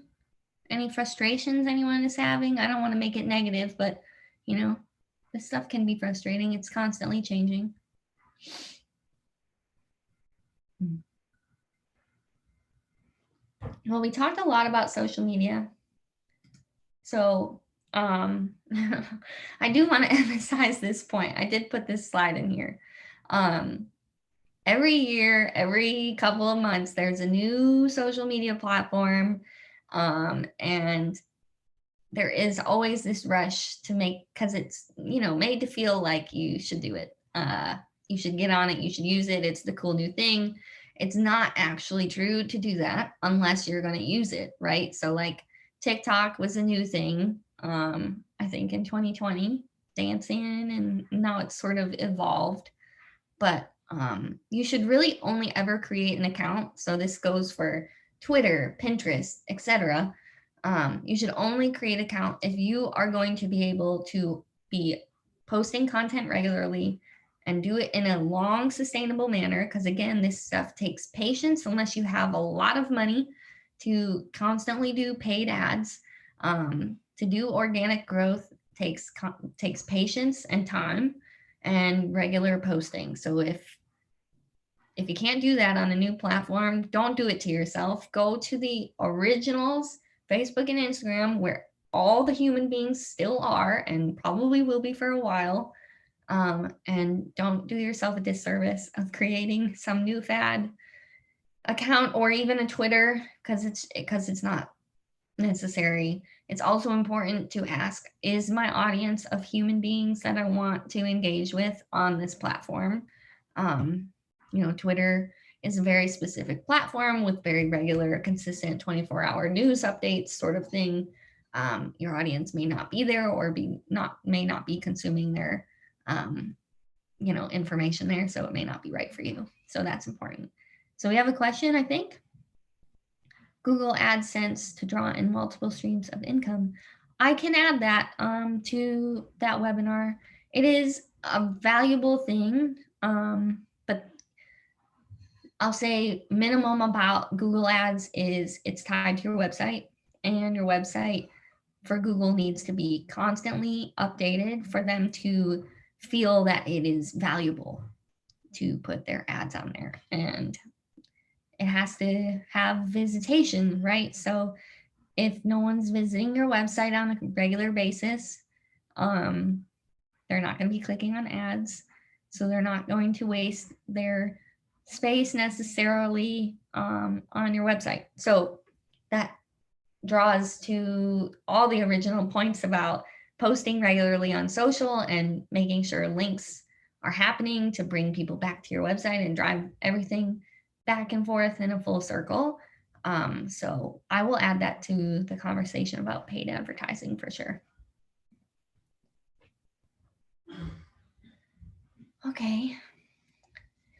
Any frustrations anyone is having? I don't want to make it negative, but this stuff can be frustrating. It's constantly changing. Well, we talked a lot about social media. So I do want to emphasize this point. I did put this slide in here. Every year, every couple of months, there's a new social media platform. And there is always this rush to make, because it's, made to feel like you should do it. You should get on it. You should use it. It's the cool new thing. It's not actually true to do that unless you're going to use it, right? So like TikTok was a new thing, I think in 2020, dancing, and now it's sort of evolved. But you should really only ever create an account. So this goes for Twitter, Pinterest, etc. You should only create an account if you are going to be able to be posting content regularly and do it in a long, sustainable manner. Because again, this stuff takes patience unless you have a lot of money to constantly do paid ads. To do organic growth takes patience and time and regular posting. So if you can't do that on a new platform, don't do it to yourself. Go to the originals, Facebook and Instagram, where all the human beings still are and probably will be for a while. And don't do yourself a disservice of creating some new fad account or even a Twitter, because it's not necessary. It's also important to ask, is my audience of human beings that I want to engage with on this platform? Twitter is a very specific platform with very regular, consistent 24-hour news updates sort of thing. Your audience may not be there or may not be consuming their information there, so it may not be right for you. So that's important. So we have a question, I think. Google AdSense to draw in multiple streams of income. I can add that to that webinar. It is a valuable thing, but I'll say minimum about Google Ads is it's tied to your website, and your website for Google needs to be constantly updated for them to feel that it is valuable to put their ads on there. And it has to have visitation, right? So if no one's visiting your website on a regular basis, they're not going to be clicking on ads. So they're not going to waste their space necessarily on your website. So that draws to all the original points about posting regularly on social and making sure links are happening to bring people back to your website and drive everything back and forth in a full circle. So I will add that to the conversation about paid advertising for sure. Okay.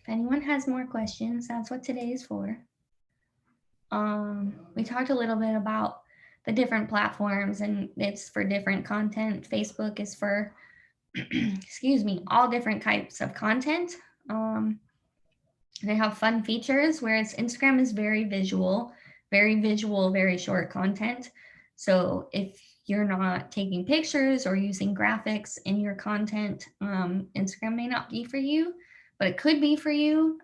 If anyone has more questions, that's what today is for. We talked a little bit about the different platforms, and it's for different content. Facebook is for, excuse me, all different types of content. They have fun features, whereas Instagram is very visual, very short content. So if you're not taking pictures or using graphics in your content, Instagram may not be for you, but it could be for you.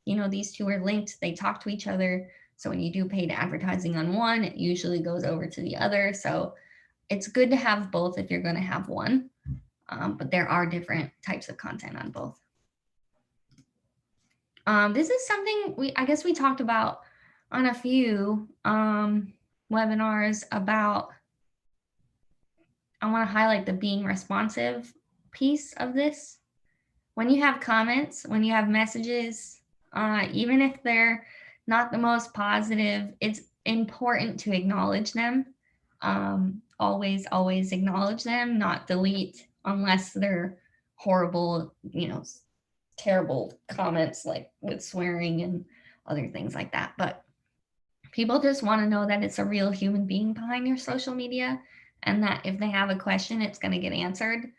These two are linked, they talk to each other. So when you do paid advertising on one, it usually goes over to the other. So it's good to have both if you're going to have one, but there are different types of content on both. This is something I guess we talked about on a few webinars about. I want to highlight the being responsive piece of this. When you have comments, when you have messages, even if they're not the most positive, it's important to acknowledge them. Always acknowledge them, not delete unless they're horrible, terrible comments like with swearing and other things like that. But people just want to know that it's a real human being behind your social media, and that if they have a question, it's going to get answered.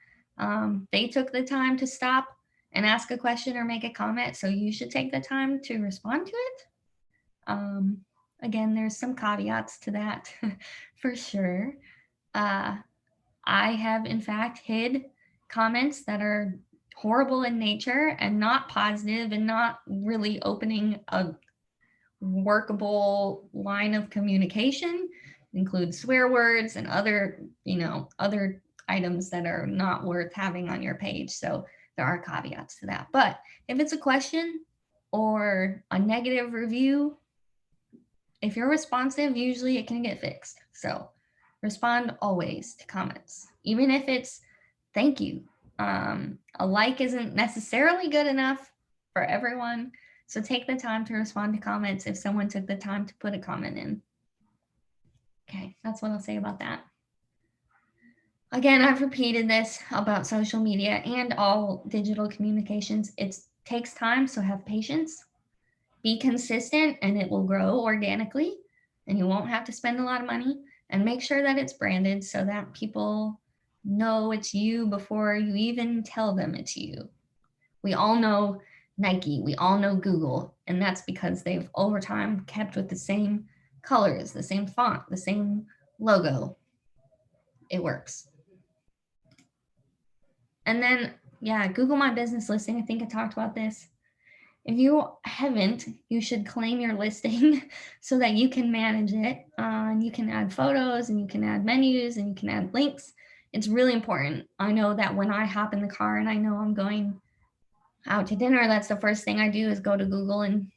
They took the time to stop and ask a question or make a comment, so you should take the time to respond to it. Again, there's some caveats to that for sure. I have in fact hid comments that are horrible in nature and not positive and not really opening a workable line of communication. It includes swear words and other, other items that are not worth having on your page. So there are caveats to that. But if it's a question or a negative review, if you're responsive, usually it can get fixed. So respond always to comments, even if it's thank you. A like isn't necessarily good enough for everyone. So take the time to respond to comments if someone took the time to put a comment in. Okay, that's what I'll say about that. Again, I've repeated this about social media and all digital communications. It takes time, so have patience. Be consistent and it will grow organically and you won't have to spend a lot of money, and make sure that it's branded so that people know it's you before you even tell them it's you. We all know Nike, we all know Google, and that's because they've over time kept with the same colors, the same font, the same logo. It works. And then, yeah, Google My Business Listing. I think I talked about this. If you haven't, you should claim your listing so that you can manage it. And you can add photos and you can add menus and you can add links. It's really important. I know that when I hop in the car and I know I'm going out to dinner, that's the first thing I do is go to Google and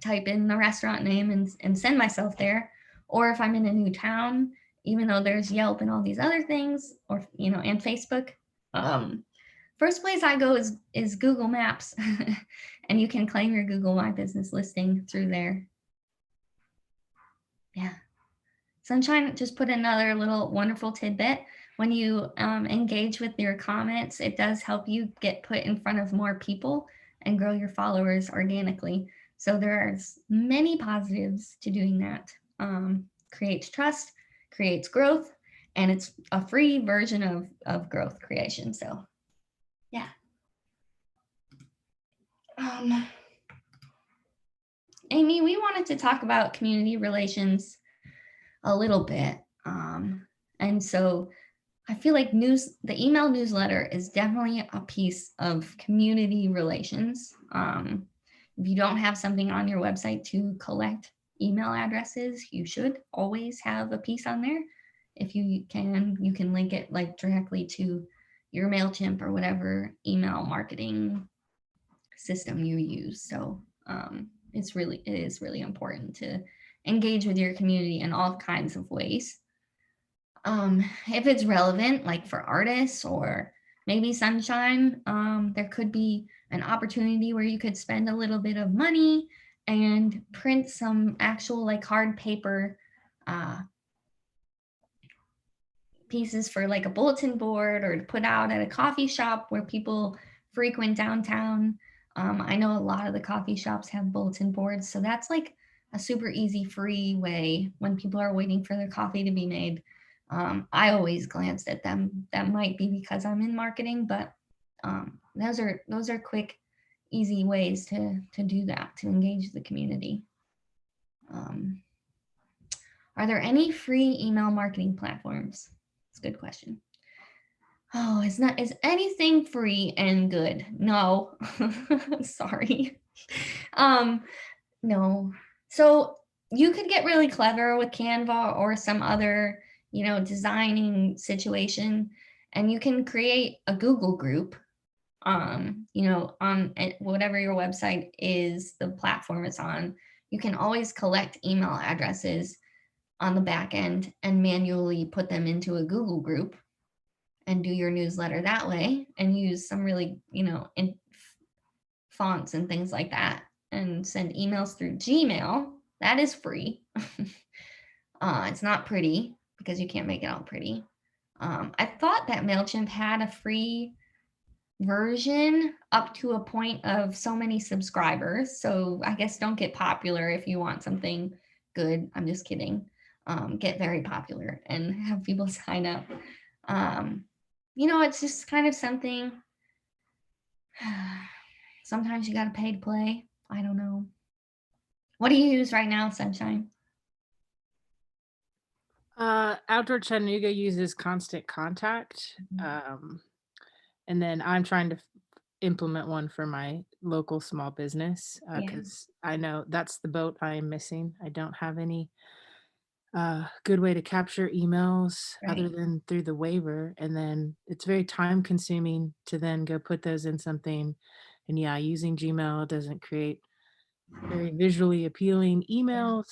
type in the restaurant name and send myself there. Or if I'm in a new town, even though there's Yelp and all these other things, or, and Facebook, first place I go is Google Maps, and you can claim your Google My Business listing through there. Yeah. Sunshine just put another little wonderful tidbit. When you engage with your comments, it does help you get put in front of more people and grow your followers organically. So there's many positives to doing that. Creates trust, creates growth, and it's a free version of growth creation. So yeah. Amy, we wanted to talk about community relations a little bit. And so I feel like the email newsletter is definitely a piece of community relations. If you don't have something on your website to collect email addresses, you should always have a piece on there. If you can link it like directly to your MailChimp or whatever email marketing system you use. So it is really important to engage with your community in all kinds of ways. If it's relevant, like for artists or maybe Sunshine, there could be an opportunity where you could spend a little bit of money and print some actual like hard paper pieces for like a bulletin board, or to put out at a coffee shop where people frequent downtown. I know a lot of the coffee shops have bulletin boards, so that's like a super easy, free way when people are waiting for their coffee to be made. I always glanced at them. That might be because I'm in marketing, but those are quick, easy ways to do that, to engage the community. Are there any free email marketing platforms? It's a good question. Oh, is anything free and good? No. Sorry. No. So you could get really clever with Canva or some other, designing situation, and you can create a Google group, on whatever your website is, the platform it's on. You can always collect email addresses on the back end and manually put them into a Google group and do your newsletter that way, and use some really, fonts and things like that, and send emails through Gmail. That is free. It's not pretty because you can't make it all pretty. I thought that MailChimp had a free version up to a point of so many subscribers. So I guess don't get popular if you want something good. I'm just kidding. Get very popular and have people sign up. It's just kind of something. Sometimes you got to pay to play. I don't know. What do you use right now, Sunshine? Outdoor Chattanooga uses Constant Contact. And then I'm trying to implement one for my local small business, Yeah. because I know that's the boat I am missing. I don't have any good way to capture emails other Right. than through the waiver. And then it's very time consuming to then go put those in something. And yeah, using Gmail doesn't create very visually appealing emails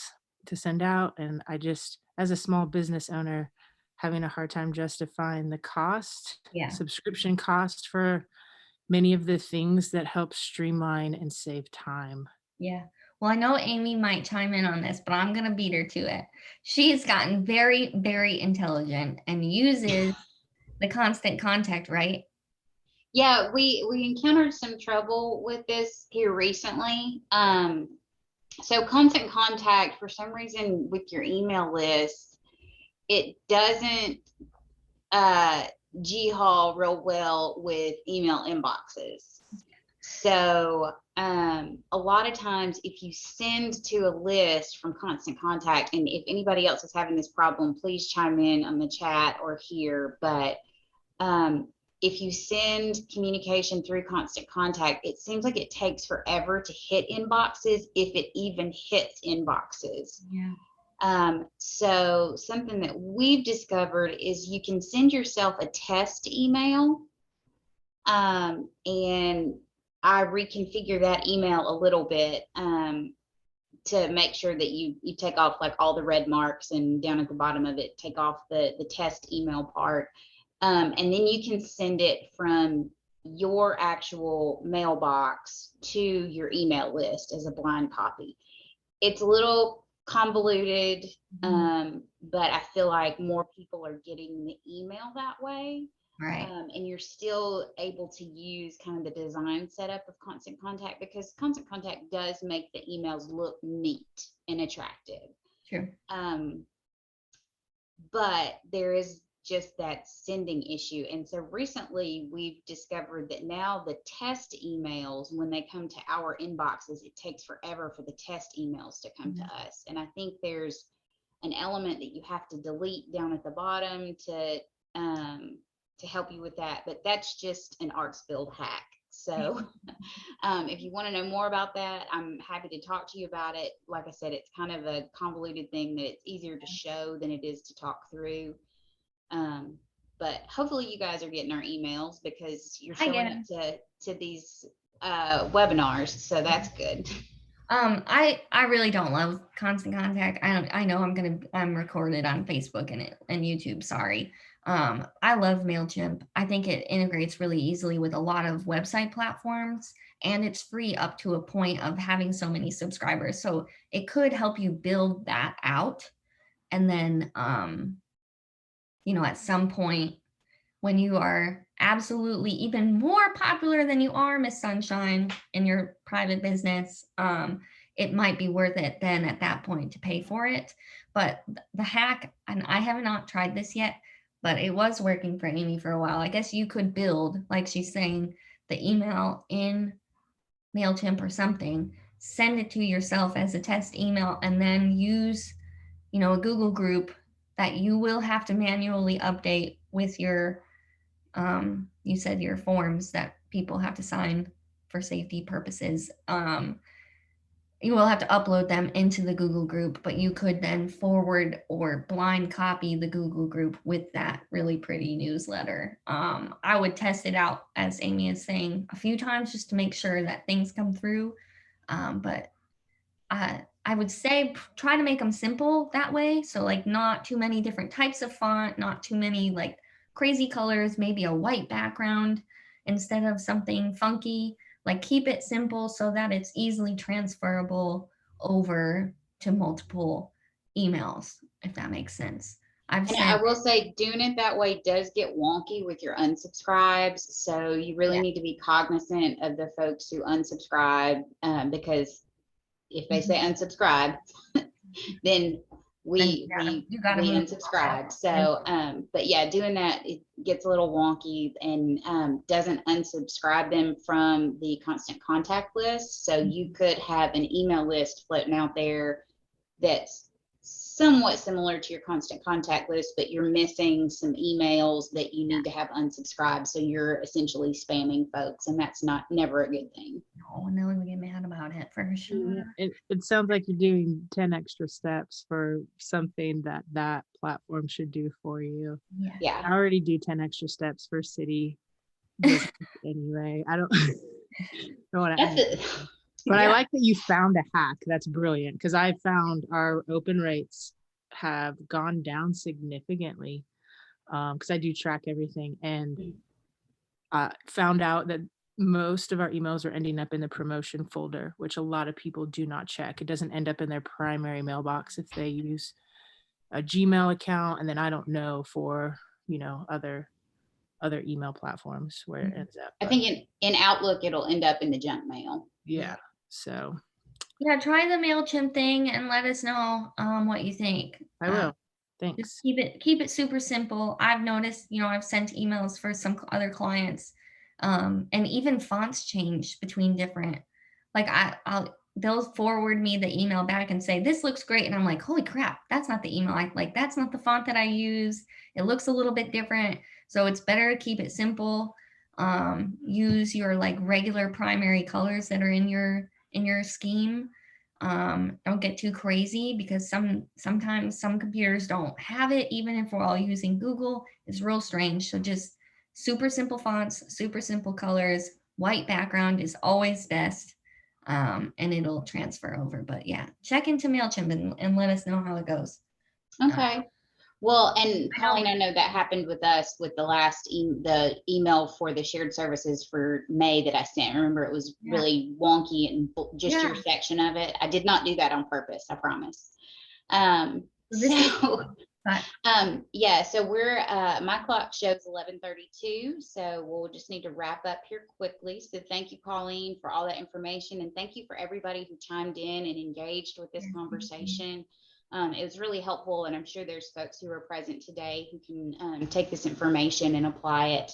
to send out. And I just, as a small business owner, having a hard time justifying the cost, Yeah. subscription cost for many of the things that help streamline and save time. Yeah. Well, I know Amy might chime in on this, but I'm going to beat her to it. She's gotten very, very intelligent and uses the constant contact, right? Yeah, we encountered some trouble with this here recently. So constant contact, for some reason with your email list, it doesn't G-haul real well with email inboxes. So a lot of times if you send to a list from constant contact, and if anybody else is having this problem, please chime in on the chat or here, but if you send communication through constant contact, it seems like it takes forever to hit inboxes, if it even hits inboxes. Yeah. So something that we've discovered is you can send yourself a test email, and I reconfigure that email a little bit to make sure that you take off like all the red marks, and down at the bottom of it, take off the test email part. And then you can send it from your actual mailbox to your email list as a blind copy. It's a little convoluted, but I feel like more people are getting the email that way. Right. And you're still able to use kind of the design setup of constant contact, because constant contact does make the emails look neat and attractive. True. But there is just that sending issue. And so recently we've discovered that now the test emails, when they come to our inboxes, it takes forever for the test emails to come to us. And I think there's an element that you have to delete down at the bottom to help you with that. But that's just an arts build hack. So if you want to know more about that, I'm happy to talk to you about it. Like I said, it's kind of a convoluted thing that it's easier to show than it is to talk through. But hopefully you guys are getting our emails, because you're showing up to these webinars, so that's good. I really don't love constant contact. I know I'm recorded on Facebook and YouTube, sorry. I love MailChimp. I think it integrates really easily with a lot of website platforms, and it's free up to a point of having so many subscribers. So it could help you build that out. And then, at some point when you are absolutely even more popular than you are, Miss Sunshine, in your private business, it might be worth it then at that point to pay for it. But the hack, and I have not tried this yet, but it was working for Amy for a while. I guess you could build, like she's saying, the email in MailChimp or something, send it to yourself as a test email, and then use, a Google group that you will have to manually update with your, you said your forms that people have to sign for safety purposes. You will have to upload them into the Google group, but you could then forward or blind copy the Google group with that really pretty newsletter. I would test it out, as Amy is saying, a few times just to make sure that things come through. But I would say try to make them simple that way. So like not too many different types of font, not too many like crazy colors, maybe a white background instead of something funky. Like keep it simple so that it's easily transferable over to multiple emails, if that makes sense. I will say doing it that way does get wonky with your unsubscribes. So you really need to be cognizant of the folks who unsubscribe, because if they say unsubscribe, then we unsubscribe. So, but yeah, doing that, it gets a little wonky and doesn't unsubscribe them from the constant contact list. So you could have an email list floating out there that's somewhat similar to your constant contact list, but you're missing some emails that you need to have unsubscribed. So you're essentially spamming folks, and that's never a good thing. No, and they'll get mad about it for sure. It sounds like you're doing 10 extra steps for something that platform should do for you. Yeah. I already do 10 extra steps for city business anyway. I don't want to add it. But I like that you found a hack. That's brilliant, because I found our open rates have gone down significantly, because I do track everything, and found out that most of our emails are ending up in the promotion folder, which a lot of people do not check. It doesn't end up in their primary mailbox if they use a Gmail account, and then I don't know for other email platforms where it ends up. I think in Outlook it'll end up in the junk mail. Yeah. So yeah, try the MailChimp thing and let us know what you think. I will. Thanks. Just keep it super simple. I've noticed, I've sent emails for some other clients, and even fonts change between different. Like they'll forward me the email back and say, this looks great, and I'm like, holy crap, that's not the email. That's not the font that I use. It looks a little bit different. So it's better to keep it simple. Use your regular primary colors that are in your scheme. Don't get too crazy, because sometimes some computers don't have it, even if we're all using Google. It's real strange. So just super simple fonts, super simple colors, white background is always best, and it'll transfer over. But yeah, check into MailChimp and let us know how it goes. Okay. Well, and Colleen, I know that happened with us with the last the email for the shared services for May that I sent. Remember, it was really wonky and just your section of it. I did not do that on purpose, I promise. So we're my clock shows 11:32, so we'll just need to wrap up here quickly. So thank you, Colleen, for all that information, and thank you for everybody who chimed in and engaged with this conversation. It was really helpful, and I'm sure there's folks who are present today who can take this information and apply it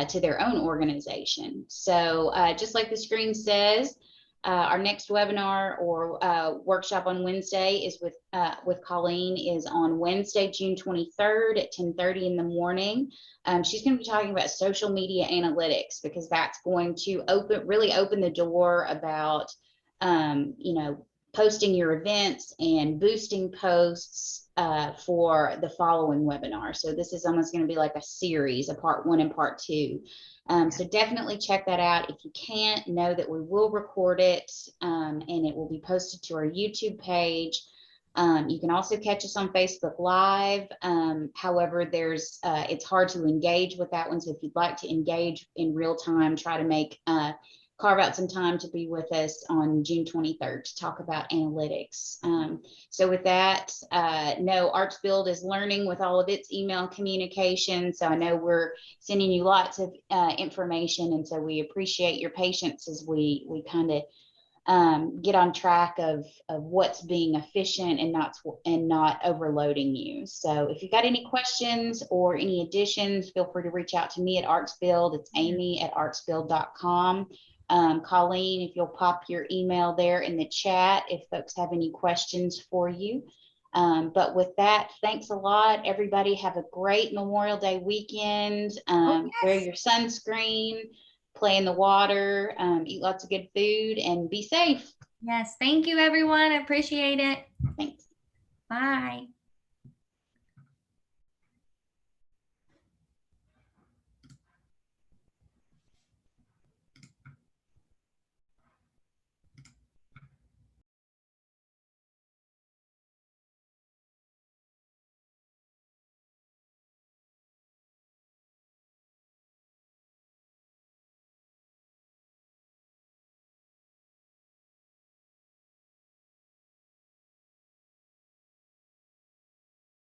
to their own organization. So just like the screen says, our next webinar or workshop on Wednesday is with Colleen is on Wednesday, June 23rd at 10:30 in the morning. She's going to be talking about social media analytics, because that's going to really open the door about, posting your events and boosting posts for the following webinar. So this is almost going to be like a series, a part 1 and part 2. So definitely check that out. If you can't, know that we will record it, and it will be posted to our YouTube page. You can also catch us on Facebook Live. However, it's hard to engage with that one. So if you'd like to engage in real time, try to carve out some time to be with us on June 23rd to talk about analytics. So with that, no, ArtsBuild is learning with all of its email communication. So I know we're sending you lots of information, and so we appreciate your patience as we kind of get on track of what's being efficient and not overloading you. So if you've got any questions or any additions, feel free to reach out to me at ArtsBuild. It's amy@artsbuild.com. Colleen, if you'll pop your email there in the chat if folks have any questions for you. But with that, thanks a lot, everybody. Have a great Memorial Day weekend. Wear your sunscreen, play in the water, eat lots of good food, and be safe. Yes, thank you, everyone. I appreciate it. Thanks. Bye.